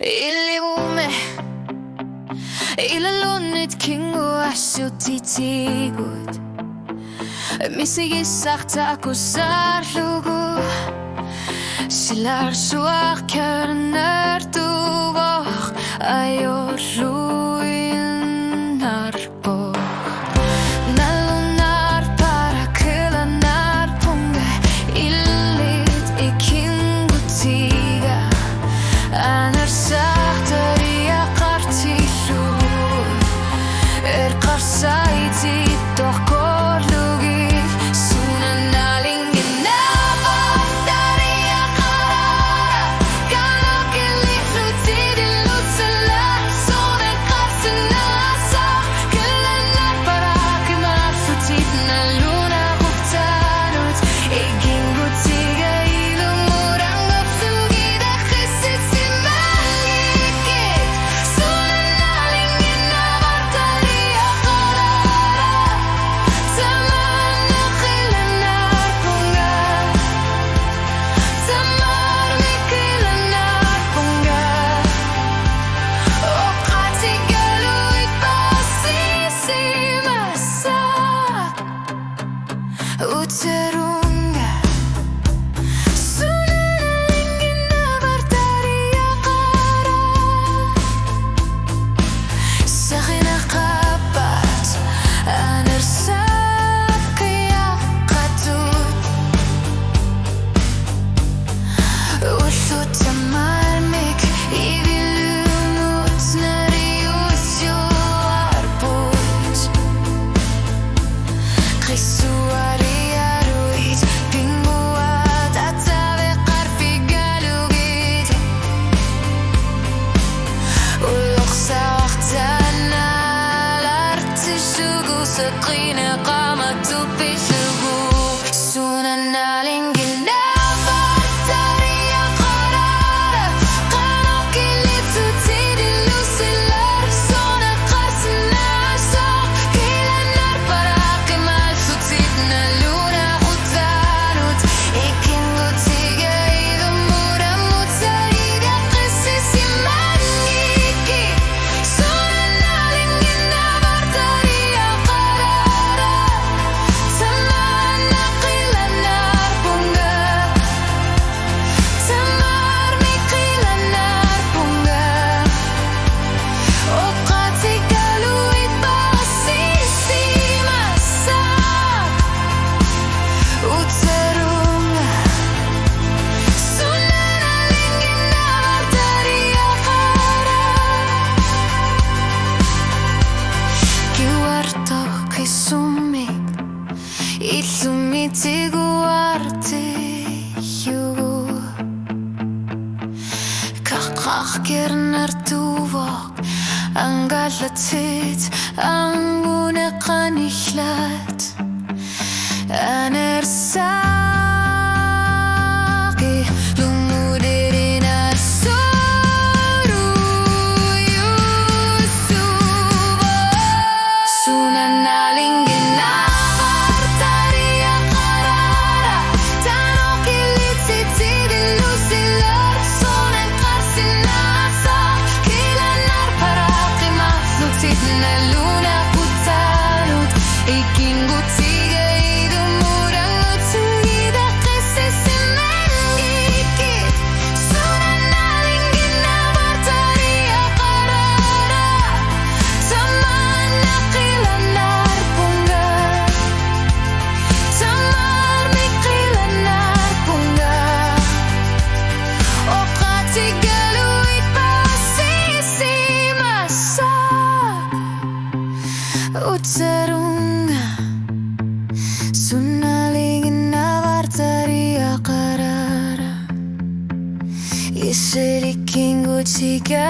일리고매 illalunit kingu asutitigud misigi sartaku sarlugu silar suar körner duvor ayor ruinar bor nalunar para kılanar punga illit ikingu tiga anar sahtari akartilu qarsayti toqorlugi sunanalingin navatariya qarara kanokili lutidilutala sonen qarsina saq kılanar parakima futidna luna quptanut igingutiga ilumuranga flugida qissitsimangikit sunanalingin navatariya Uterunga sunanalingin navatariya qara sakhina qabat anersaf qiyaqatut ushut tamarmik ivilumut narius yuarbut qisuari Sakrina qamatu pisugu sunanalingin navatariya qarara qanokili tutidilusilar sona qarsina soq kilanar paraqimal futidna luna utanut ikingutiga idumuramut sarida qissisimaniki sunanalingin navatariya Kerner tuvok angalatit angune qanihlat anersaqi lumudirina soru yusuba sunanalingin navatariya qarara tanokili titidilusilar sonen qarsina Tidna luna putanut ikingutiga idumuramut sugida qissisimaniki sunanalingin navatariya qarara tamana qilanar punga tamarmi qilanar punga oqatiga luit pasisimasa Uterunga sunalingin navatariya qarara isirikingu tiga